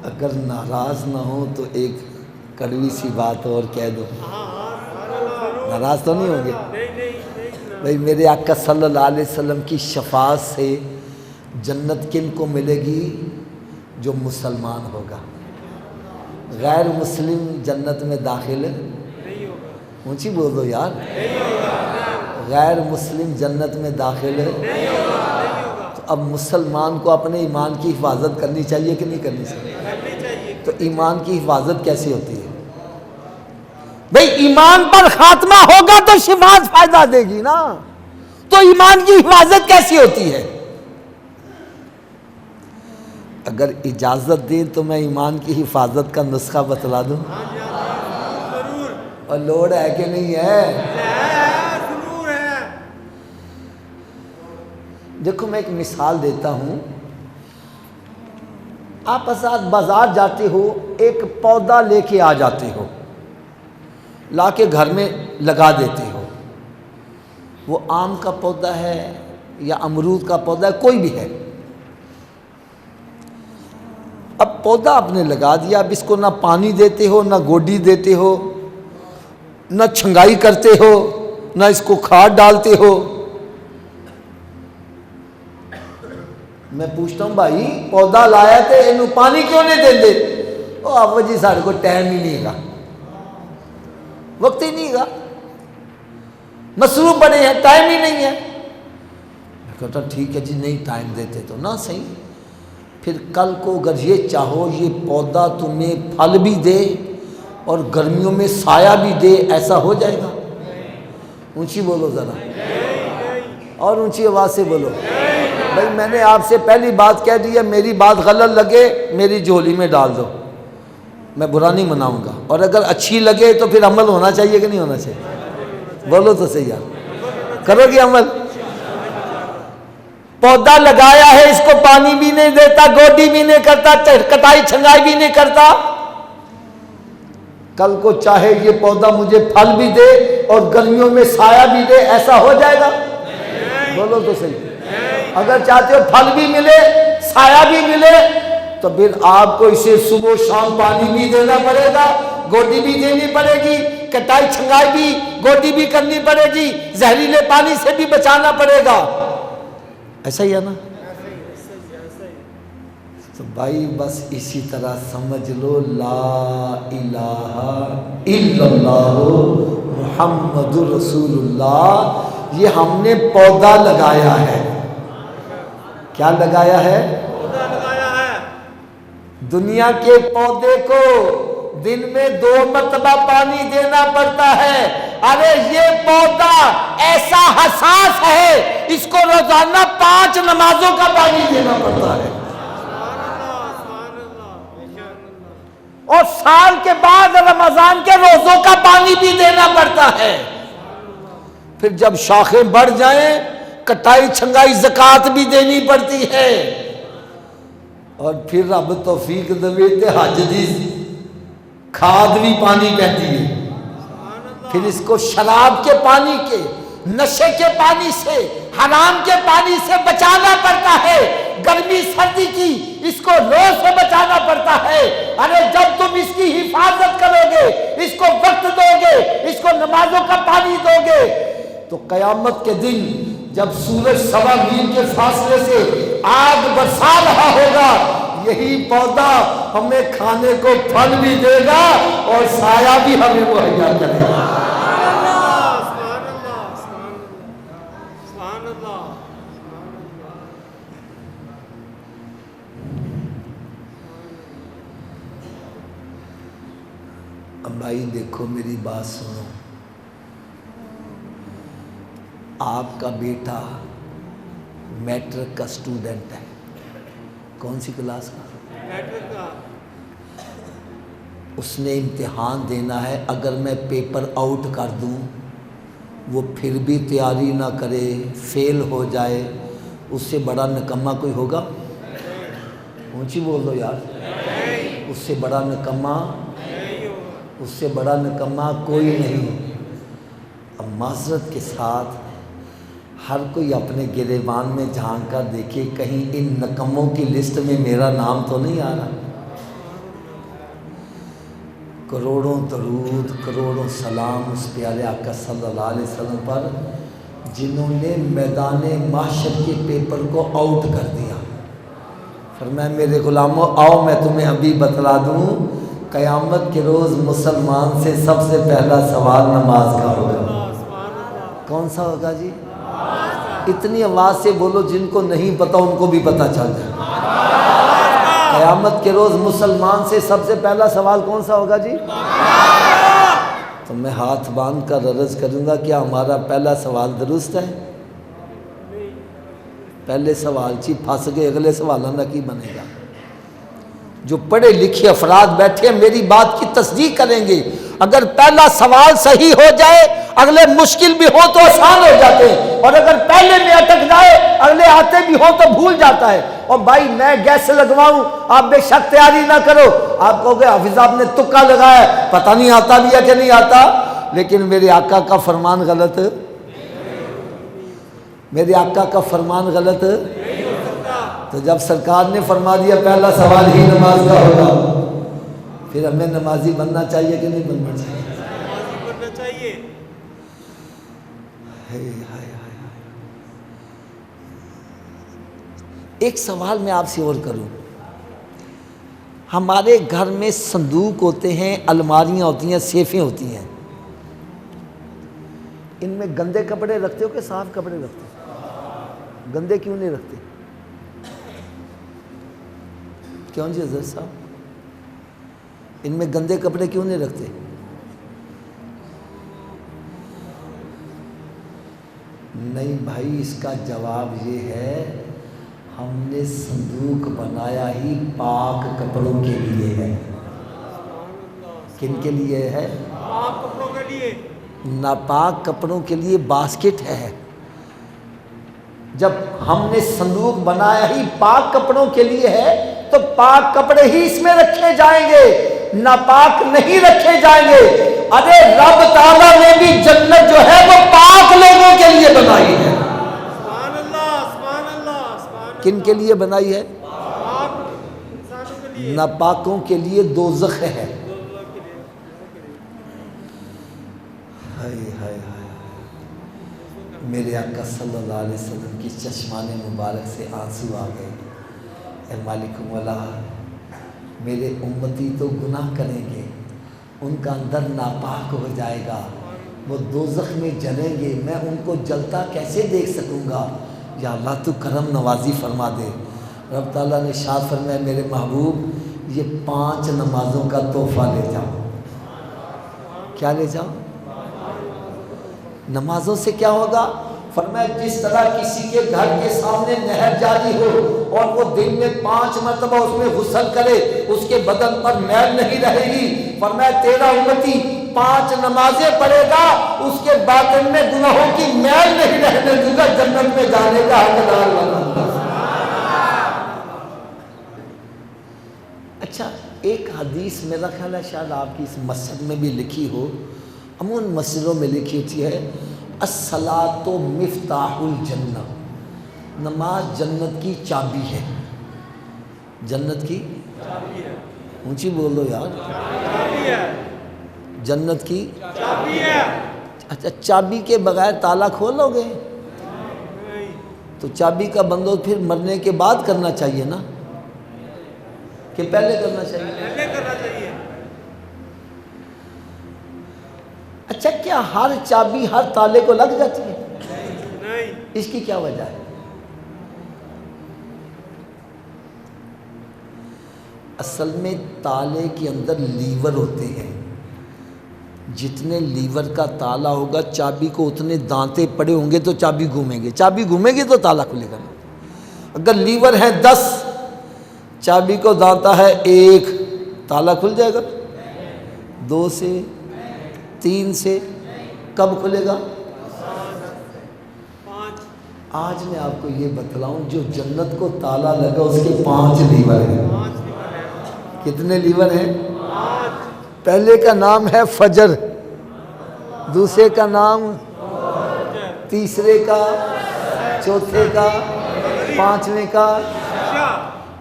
اگر ناراض نہ ہو تو ایک کڑوی سی بات اور کہہ دو. ناراض تو نہیں ہوں گے بھائی؟ میرے آقا صلی اللہ علیہ وسلم کی شفاعت سے جنت کن کو ملے گی؟ جو مسلمان ہوگا. غیر مسلم جنت میں داخل نہیں ہوگا. اونچی بول دو یار. غیر مسلم جنت میں داخل نہیں ہوگا. تو اب مسلمان کو اپنے ایمان کی حفاظت کرنی چاہیے کہ نہیں کرنی چاہیے؟ تو ایمان کی حفاظت کیسے ہوتی ہے بھئی؟ ایمان پر خاتمہ ہوگا تو شفاعت فائدہ دے گی نا. تو ایمان کی حفاظت کیسی ہوتی ہے؟ اگر اجازت دیں تو میں ایمان کی حفاظت کا نسخہ بتلا دوں. اور لوڑ ہے کہ نہیں ہے؟ دیکھو میں ایک مثال دیتا ہوں. آپ حضرات بازار جاتے ہو، ایک پودا لے کے آ جاتے ہو، لا کے گھر میں لگا دیتے ہو. وہ آم کا پودا ہے یا امرود کا پودا ہے، کوئی بھی ہے. اب پودا آپ نے لگا دیا. اب اس کو نہ پانی دیتے ہو، نہ گوڈی دیتے ہو، نہ چھنگائی کرتے ہو، نہ اس کو کھاد ڈالتے ہو. میں پوچھتا ہوں بھائی پودا لایا تھے انہوں پانی کیوں نہیں دے دے؟ او ابا جی سارے کو ٹائم ہی نہیں گا، وقت ہی نہیں گا، مصروف بنے ہیں، ٹائم ہی نہیں ہے. میں کہتا ٹھیک ہے جی نہیں ٹائم دیتے تو نہ صحیح. پھر کل کو اگر یہ چاہو یہ پودا تمہیں پھل بھی دے اور گرمیوں میں سایہ بھی دے، ایسا ہو جائے گا؟ اونچی بولو ذرا، اور اونچی آواز سے بولو. بھائی میں نے آپ سے پہلی بات کہہ دی ہے، میری بات غلط لگے میری جھولی میں ڈال دو، میں برا نہیں مناؤں گا. اور اگر اچھی لگے تو پھر عمل ہونا چاہیے کہ نہیں ہونا چاہیے؟ بولو تو صحیح یار، کرو گے عمل؟ پودا لگایا ہے، اس کو پانی بھی نہیں دیتا، گوڈی بھی نہیں کرتا، کٹائی چھنگائی بھی نہیں کرتا. کل کو چاہے یہ پودا مجھے پھل بھی دے اور گرمیوں میں سایہ بھی دے، ایسا ہو جائے گا؟ بولو تو صحیح. اگر چاہتے ہو پھل بھی ملے سایہ بھی ملے تو پھر آپ کو اسے صبح و شام پانی بھی دینا پڑے گا، گوڈی بھی دینی پڑے گی، کٹائی چھنگائی بھی گوڈی بھی کرنی پڑے گی، زہریلے پانی سے بھی بچانا پڑے گا. ایسا ہی ہے نا؟ تو بھائی بس اسی طرح سمجھ لو لا الہ الا اللہ محمد رسول اللہ. یہ ہم نے پودا لگایا ہے. کیا لگایا ہے؟ پودا لگایا ہے. دنیا کے پودے کو دن میں 2 مرتبہ پانی دینا پڑتا ہے. ارے یہ پودا ایسا حساس ہے، اس کو روزانہ 5 نمازوں کا پانی دینا پڑتا ہے. اور سال کے بعد رمضان کے روزوں کا پانی بھی دینا پڑتا ہے. پھر جب شاخیں بڑھ جائیں کٹائی چھنگائی زکوٰۃ بھی دینی پڑتی ہے. اور پھر رب توفیق دے تے حج دی کھاد بھی پانی کہتی ہے. پھر اس کو شراب کے پانی کے، نشے کے پانی سے، حرام کے پانی سے بچانا پڑتا ہے. گرمی سردی کی اس کو لو سے بچانا پڑتا ہے. ارے جب تم اس کی حفاظت کرو گے، اس کو وقت دو گے، اس کو نمازوں کا پانی دو گے، تو قیامت کے دن جب سورج 1.25 میل کے فاصلے سے آگ برسا رہا ہوگا، یہی پودا ہمیں کھانے کو پھل بھی دے گا اور سایہ بھی ہمیں مہیا کرے گا. اب بھائی دیکھو میری بات سنو. آپ کا بیٹا میٹرک کا سٹوڈنٹ ہے. کون سی کلاس کا؟ میٹرک کا. اس نے امتحان دینا ہے. اگر میں پیپر آؤٹ کر دوں، وہ پھر بھی تیاری نہ کرے، فیل ہو جائے، اس سے بڑا نکمہ کوئی ہوگا؟ اونچی بول دو یار. اس سے بڑا نکمہ، اس سے بڑا نکمہ کوئی نہیں. اب معذرت کے ساتھ ہر کوئی اپنے گریبان میں جھانک کر دیکھے کہیں ان نکموں کی لسٹ میں میرا نام تو نہیں آ رہا. کروڑوں درود، کروڑوں سلام اس پیارے آقا صلی اللہ علیہ وسلم پر جنہوں نے میدان محشر کے پیپر کو آؤٹ کر دیا۔ فرمایا میرے غلاموں آؤ میں تمہیں ابھی بتلا دوں، قیامت کے روز مسلمان سے سب سے پہلا سوال نماز کا ہوگا۔ کون سا ہوگا جی؟ اتنی آواز سے بولو جن کو نہیں پتا ان کو بھی پتا چل جائے۔ قیامت کے روز مسلمان سے سب سے پہلا سوال کون سا ہوگا جی؟ تو میں ہاتھ باندھ کر عرض کروں گا کیا ہمارا پہلا سوال درست ہے؟ پہلے سوال چی پھنس گئے، اگلے سوالوں کا کی بنے گا؟ جو پڑھے لکھے افراد بیٹھے میری بات کی تصدیق کریں گے، اگر پہلا سوال صحیح ہو جائے اگلے مشکل بھی ہو تو آسان ہو جاتے ہیں، اور اگر پہلے میں اٹک جائے اگلے آتے بھی ہو تو بھول جاتا ہے۔ اور بھائی میں گیس لگواؤں، آپ بے شک تیاری نہ کرو، آپ کہو گے حافظ صاحب نے تکا لگایا ہے، پتہ نہیں آتا بھی ہے کہ نہیں آتا، لیکن میرے آقا کا فرمان غلط، میرے آقا کا فرمان غلط۔ تو جب سرکار نے فرما دیا پہلا سوال ہی نماز کا ہوگا، پھر ہمیں نمازی بننا چاہیے کہ نہیں بننا چاہیے؟ ایک سوال میں آپ سے اور کروں، ہمارے گھر میں صندوق ہوتے ہیں، الماریاں ہوتی ہیں، سیفیں ہوتی ہیں، ان میں گندے کپڑے رکھتے ہو کہ صاف کپڑے رکھتے ہو؟ گندے کیوں نہیں رکھتے؟ کیوں جی حضرت صاحب ان میں گندے کپڑے کیوں نہیں رکھتے؟ نہیں بھائی، اس کا جواب یہ ہے ہم نے صندوق بنایا ہی پاک کپڑوں کے لیے ہے۔ کن کے لیے ہے؟ پاک کپڑوں کے لیے۔ ناپاک کپڑوں کے لیے باسکٹ ہے۔ جب ہم نے صندوق بنایا ہی پاک کپڑوں کے لیے ہے تو پاک کپڑے ہی اس میں رکھے جائیں گے، ناپاک نہیں رکھے جائیں گے۔ ارے رب تعالیٰ نے بھی جنت جو ہے وہ پاک لوگوں کے لیے بنائی ہے۔ سبحان اللہ، سبحان اللہ، سبحان اللہ۔ کن کے لیے بنائی ہے؟ پاک انسانوں کے لیے۔ ناپاکوں کے لیے دوزخ ہے۔ ہائے ہائے ہائے، میرے آقا صلی اللہ علیہ وسلم کی چشمان مبارک سے آنسو آ گئے۔ اے مالک مولا، میرے امتی تو گناہ کریں گے، ان کا اندر ناپاک ہو جائے گا، وہ دوزخ میں جلیں گے، میں ان کو جلتا کیسے دیکھ سکوں گا؟ یا اللہ تو کرم نوازی فرما دے۔ رب تعالیٰ نے ارشاد فرمایا میرے محبوب یہ 5 نمازوں کا تحفہ لے جاؤ۔ کیا لے جاؤ؟ نمازوں سے کیا ہوگا؟ فرمایا جس طرح کسی کے گھر کے سامنے نہر جاری ہو اور وہ دن میں 5 مرتبہ اس میں غسل کرے، اس کے بدن پر میل نہیں رہے گی، فرمایا تیرا امتی 5 نمازیں پڑھے گا، اس کے باطن میں گناہوں کی میل نہیں رہنے دوں گا، جنت میں جانے کا حقدار بنا۔ اچھا، ایک حدیث میرا خیال ہے شاید آپ کی اس مسجد میں بھی لکھی ہو، عموماً مسجدوں میں لکھی ہوتی ہے، الصلاۃ مفتاح الجنہ، نماز جنت کی چابی ہے۔ جنت کی چابی ہے، اونچی بول دو یار، چابی ہے، جنت کی چابی ہے۔ اچھا، چابی کے بغیر تالا کھولو گے؟ تو چابی کا بندوبست پھر مرنے کے بعد کرنا چاہیے نا، کہ پہلے کرنا چاہیے؟ پہلے کرنا چاہیے۔ اچھا، کیا ہر چابی ہر تالے کو لگ جاتی ہے؟ نہیں۔ اس کی کیا وجہ ہے؟ اصل میں تالے کے اندر لیور ہوتے ہیں، جتنے لیور کا تالا ہوگا چابی کو اتنے دانتے پڑے ہوں گے تو چابی گھومیں گے، چابی گھومے گی تو تالا کھلے گا۔ اگر لیور ہیں 10، چابی کو دانتا ہے 1، تالا کھل جائے گا؟ 2 سے 3 سے کب کھلے گا؟ 5۔ آج میں آپ کو یہ بتلاؤں جو جنت کو تالا لگا اس کے 5 لیور ہیں۔ کتنے لیور ہیں؟ 5۔ پہلے کا نام ہے فجر، دوسرے کا نام، تیسرے کا، چوتھے کا، 5ویں کا۔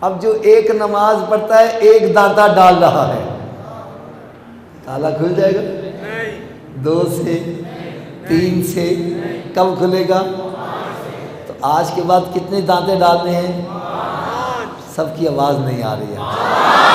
اب جو ایک نماز پڑھتا ہے 1 دانتا ڈال رہا ہے، تالا کھل جائے گا؟ 2 سے 3 سے کب کھلے گا؟ تو آج کے بعد کتنے دانتے ڈالنے ہیں؟ سب کی آواز نہیں آ رہی ہے.